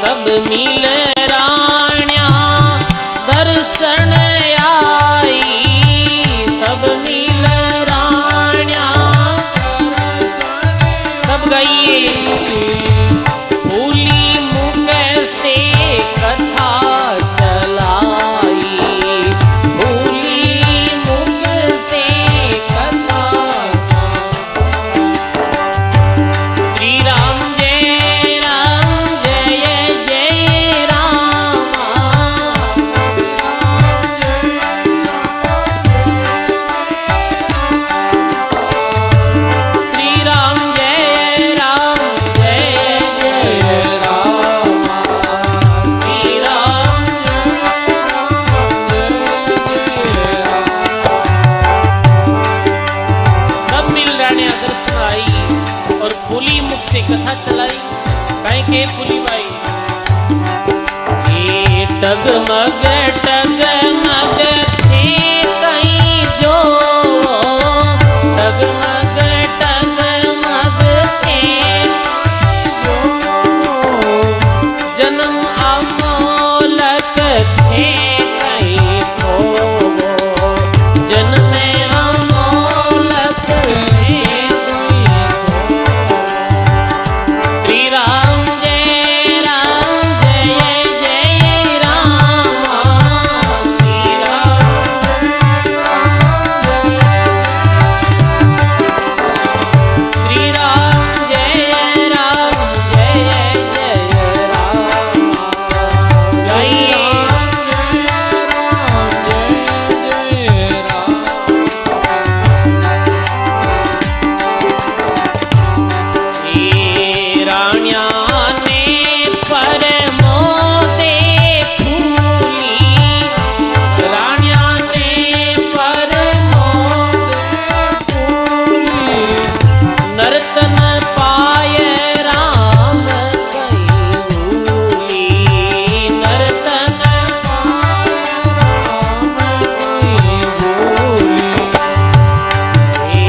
सब मिल राण्या दर्शन आई, सब मिल राण्या सब गाइए। भूली मुख से कथा चलाई, भूली मुख से कथा। श्री राम जय जय राम, श्री राम जय राम, श्री राम सब मिल राण्या दर्शन आई और फूली मुख से कथा चलाई। कहीं के फूली बाई ये टगमग टगमग थे कहीं जो, टगमग टगमग थे जन्म अमोलक थे कहीं खो, जन्म अमोलक थे कहीं खो। श्री राम जय जय राम, श्री श्री राम जय राम, जय ये राण्या ने परमो दे फूली, राण्या ने परमो दे फूली। नर्तन पाय राम कहीं भूली, नर्तन पाय राम कहीं भूली। हे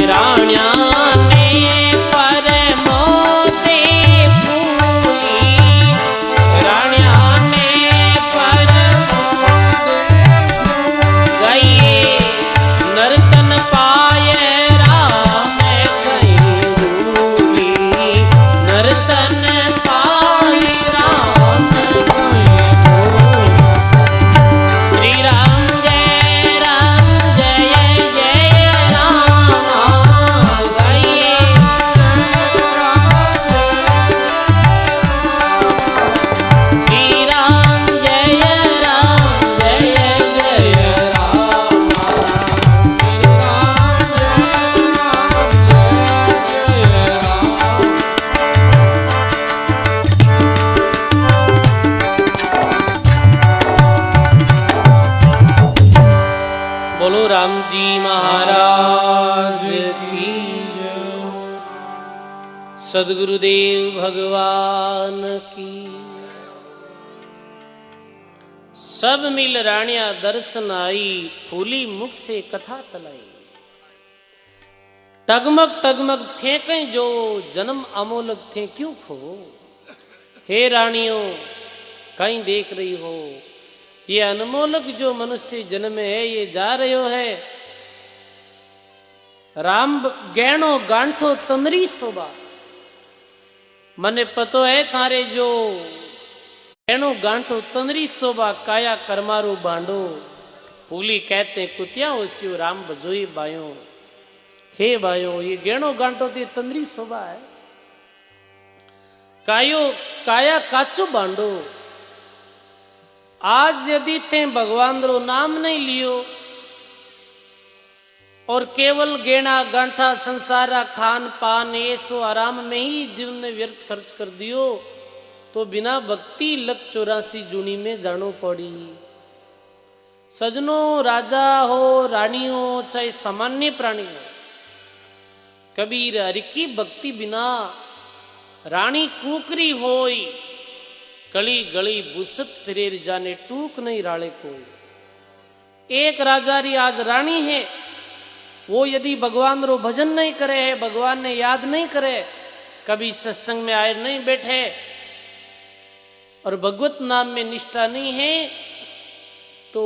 राण्या ने परमो दे फूली, राण्या ने परमो दे गाइए। नर्तन पाय राम कहीं भूली, नर्तन पाय राम कहीं भूली। श्री राम जय जय राम, गाइए। श्री राम जय राम, जय राम, श्री राम जय राम। बोलो राम जी महाराज की जय। सद्गुरुदेव भगवान की। सब मिल राण्या दर्शन आई, फूली मुख से कथा चलाई। टगमग टगमग थे कहीं जो, जन्म अमोलक थे क्यों खो। हे रानियों कहीं देख रही हो, ये अनमोलक जो मनुष्य जन्म है ये जा रहे है। राम गहणो गांठो तंदरी शोभा। मने पतो है थारे जो गहणो गांठो तंदरी शोभा, काया करमारू बांडो। फूली कहते कुतिया ओसियो, राम बजोई बायो। हे बायो ये गहणो गांठो ते तंदरी शोभा है। काया काचो बांडो। आज यदि ते भगवान रो नाम नहीं लियो और केवल गेना गांठा संसारा खान पान ऐसो आराम में ही जीवन में व्यर्थ खर्च कर दियो, तो बिना भक्ति 184 जूनी में जानो पड़ी। सजनों राजा हो रानी हो चाहे सामान्य प्राणी हो, कबीर हरि की भक्ति बिना रानी कुकरी होई, गली गली बुसत फिरेर जाने टूक नहीं राले कोई। एक राजा री आज रानी है, वो यदि भगवान रो भजन नहीं करे है, भगवान ने याद नहीं करे, कभी सत्संग में आए नहीं बैठे, और भगवत नाम में निष्ठा नहीं है तो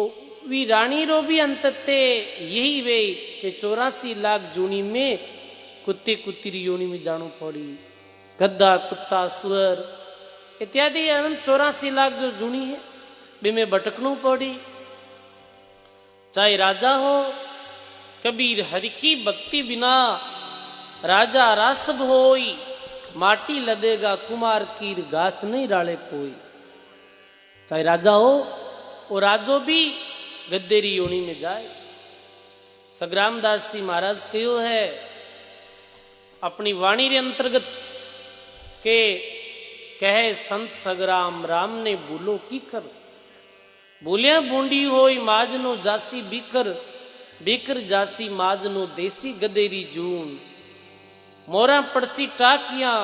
वी रानी रो भी अंतते यही वे कि 84 लाख जूनी में कुत्ते कुत्ती री योनि में जानो पड़ी, गद्दा कुत्ता सुअर इत्यादि अनंत 84 लाख जो जूनी है बे में भटकनू पड़ी। चाहे राजा हो, कबीर हरि की भक्ति बिना राजा रासब होई, माटी लदेगा कुमार कीर घास नहीं डाले कोई। चाहे राजा हो वो राजो भी गद्देरी योनि में जाए। सग्राम दास जी महाराज कहो है अपनी वाणी रे अंतर्गत के कहे संत सग्राम राम ने बोलो की कर, बोलिया बूंदी होई माजनो जासी बीकर, बीकर जासी माजनो देसी गदेरी जून। मोरा पड़सी टाकियां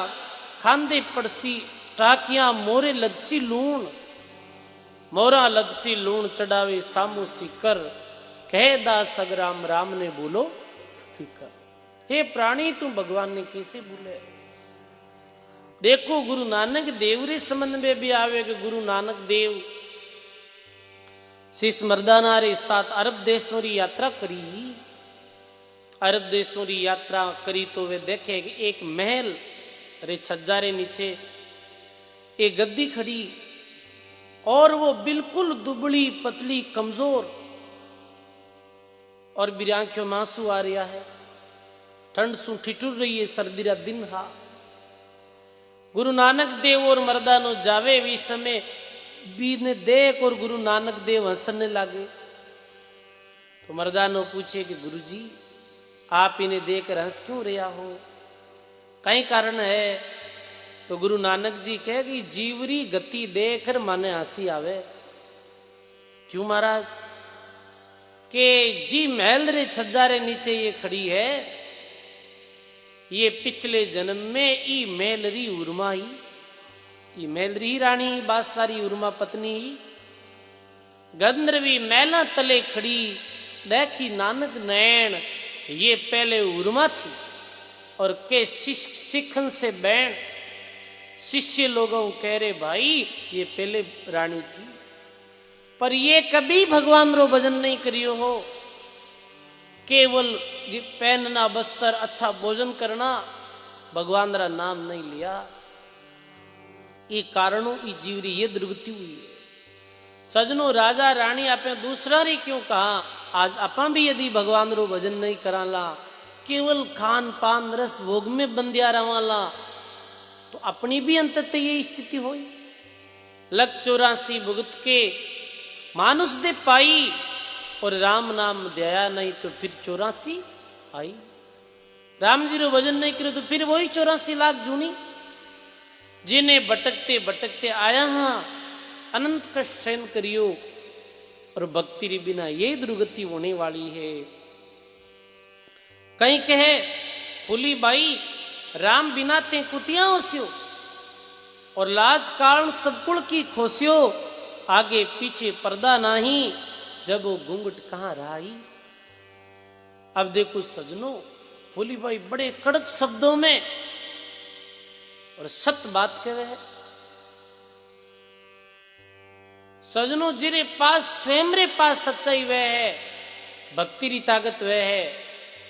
खांदे पड़सी टाकियां मोरे लदसी लूण, मोरा लदसी लूण चढ़ावे सामू सी कर, कहे दास सग्राम राम ने बोलो की कर। हे प्राणी तू भगवान ने कैसे बोले। देखो गुरु नानक देव रे संबंध में भी आवे कि गुरु नानक देव शीश मर्दाना रे 7 अरब देशों री यात्रा करी। अरब देशों री यात्रा करी तो वे देखे कि एक महल रे छज्जा रे नीचे एक गद्दी खड़ी और वो बिल्कुल दुबली पतली कमजोर और बिर आंखों में आंसू आ रहा है, ठंड सु ठिठुर रही है, सर्दी रा दिन हा। गुरु नानक देव और मर्दानो जावे वी समय बी ने देख और गुरु नानक देव हंसने लगे। तो मर्दानो पूछे कि गुरुजी आप इन्हें देखकर हंस क्यों रहा हो, कई कारण है। तो गुरु नानक जी कहे कि जीवरी गति देखकर माने हंसी आवे। क्यों महाराज? के जी महल रे छज्जा रे नीचे ये खड़ी है, ये पिछले जन्म में ई मेलरी उर्मा ही, ई मेलरी रानी बादशारी उर्मा पत्नी ही गंधर्वी मैला तले खड़ी देखी नानक नैन, ये पहले उर्मा थी और के शिखन से बैन शिष्य लोगों कह रहे भाई ये पहले रानी थी, पर ये कभी भगवान रो भजन नहीं करियो हो, केवल पहनना बस्तर अच्छा भोजन करना, भगवान रा नाम नहीं लिया। ये कारणों ई जीवरी ये दुर्गति हुई है। सजनो राजा रानी आपने दूसरा री क्यों कहा, आज अपा भी यदि भगवान रो भजन नहीं कराला, केवल खान पान रस भोग में बंदिया रवाला, तो अपनी भी अंततः ये स्थिति हुई। लग 84 भुगत के मानुष दे पाई और राम नाम दया नहीं तो फिर 84 आई। राम जी रो भजन नहीं करो तो फिर वही 84 लाख जूनी जिन्हें भटकते भटकते आया हाँ अनंत कष्ट सहन करियो और भक्ति रे बिना ये दुर्गति होने वाली है। कहीं कहे फूली बाई राम बिना ते कुतिया होस्यो और लाज कारण सब कुल की खोसियो, आगे पीछे पर्दा नहीं जब वो घूंघट कहां रही। अब देखो सजनों फूली बाई बड़े कड़क शब्दों में और सत्य बात कह रहे हैं। सजनों जिरे पास स्वयं रे पास सच्चाई वह है, भक्ति री ताकत वह है।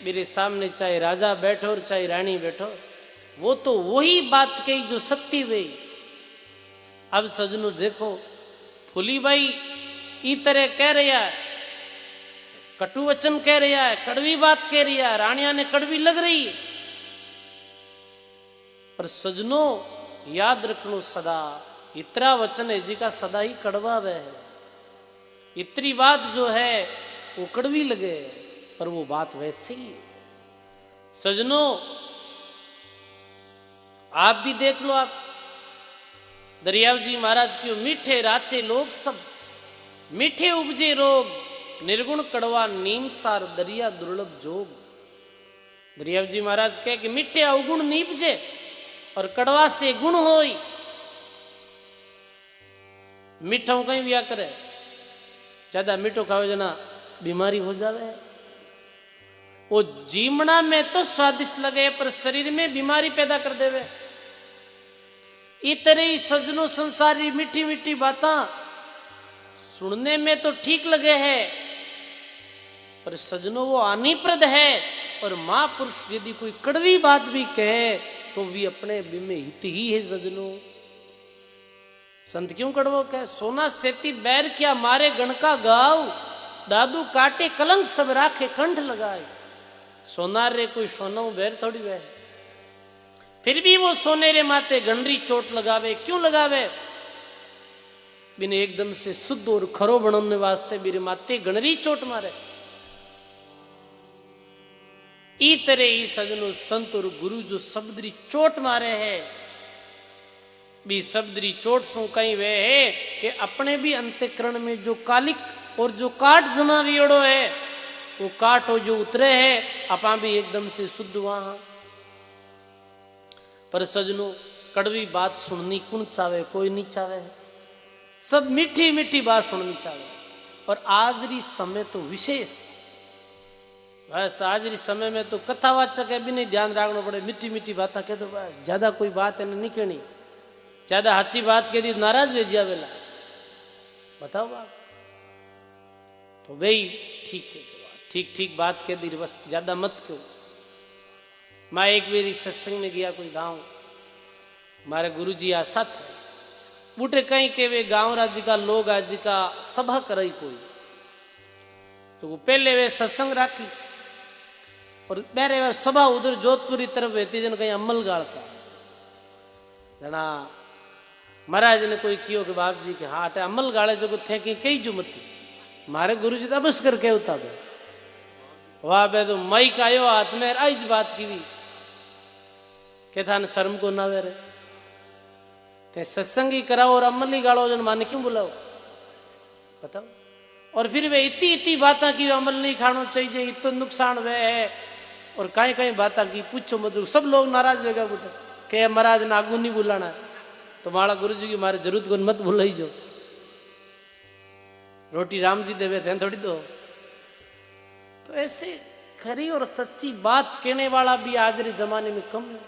मेरे सामने चाहे राजा बैठो और चाहे रानी बैठो, वो तो वही बात कही जो सत्य वे। अब सजनों देखो फूली बाई ई तरह कह रहा है, कटु वचन कह रहा है, कड़वी बात कह रही है, रानिया ने कड़वी लग रही है, पर सजनों याद रखनो सदा इतना वचन है जी का सदा ही कड़वा वह है। इतनी बात जो है वो कड़वी लगे पर वो बात वैसे ही। सजनों आप भी देख लो, आप दरियाव जी महाराज क्यों मीठे राचे लोग सब मीठे उपजे रोग, निर्गुण कड़वा नीम सार दरिया दुर्लभ जोग। दरियाव जी महाराज कहे कि मीठे अवगुण नीपजे और कड़वा से गुण होई। मीठा कहीं भी करे, ज्यादा मीठो खाओ जना बीमारी हो जावे। वो जीमना में तो स्वादिष्ट लगे पर शरीर में बीमारी पैदा कर देवे। इतने ही सजनों संसारी मीठी मीठी बातें सुनने में तो ठीक लगे है, पर सजनों वो हानिप्रद है। और महापुरुष यदि कोई कड़वी बात भी कहे तो भी अपने में हित ही है सजनों। संत क्यों कड़वो कहे, सोना सेती बैर क्या मारे गण का गाव, दादू काटे कलंक सब राखे कंठ लगाए। सोनार रे कोई सोना बैर थोड़ी वह, फिर भी वो सोने रे माते गणरी चोट लगावे। क्यों लगावे, बिने एकदम से शुद्ध और खरो बनने वास्ते मेरे माते गणरी चोट मारे। ई तरह ही सजनों संत और गुरु जो शब्दरी चोट मारे है, भी शब्दरी चोट सु कहीं वे है कि अपने भी अंतःकरण में जो कालिक और जो काट जमा वियोड़ो है, वो काट हो जो उतरे है, अपा भी एकदम से शुद्ध वहां। पर सजनों कड़वी बात सुननी कौन चाहे, कोई नहीं चाहे, सब मीठी मीठी बात सुननी चाहे। और आज री समय तो विशेष, बस आज री समय में तो कथावाचक है भी नहीं ध्यान रखना पड़े, मीठी मीठी बात कह दो बस, ज्यादा कोई बात है नहीं कहनी, ज्यादा अच्छी बात कह दी नाराज भेज जावेला। बताओ बात तो भाई ठीक है, ठीक ठीक बात कह दी बस, ज्यादा मत क्यों। मैं एक बार सत्संग में गया कोई गांव, हमारे गुरुजी आशा थे बूटे कहीं के वे गांव राज्य का लोग आज का सभा कराई कोई, तो वो पहले वे सत्संग राखी और मेरे वे सभा उधर जोधपुरी तरफ रहती जन कहीं अमल गाड़ता जना महाराज ने कोई कियो कि बाप जी के हाँ अमल गाड़े जो थे कि कई जुमती मारे गुरु जी तबस करके उता बे वाह बे तो माइक आयो हाथ में आज बात की भी के था शर्म को ना वेरे ते सत्संगी कराओ और अमल ही गाड़ो जन माने क्यों बुलाओ बताओ। और फिर वे इतनी इतनी बातें की अमल नहीं खाना चाहिए, इतना नुकसान वे है, और कहीं कहीं बातें की पूछो मत, सब लोग नाराज होगा बेटा के महाराज ने आगू नहीं बुलाना, तो माड़ा गुरु जी की मारे जरूरत को मत भूल ही जो, रोटी राम जी देवे थे थोड़ी दो। तो ऐसे खरी और सच्ची बात कहने वाला भी आज के जमाने में कम है,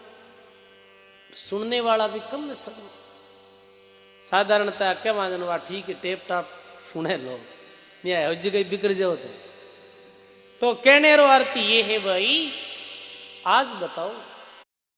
सुनने वाला भी कम है। सब साधारणतः क्या मानवा ठीक है टेप टाप सुने लोग नहीं जी कहीं बिगड़ जाओ तो कहने रो अर्थ ये है भाई, आज बताओ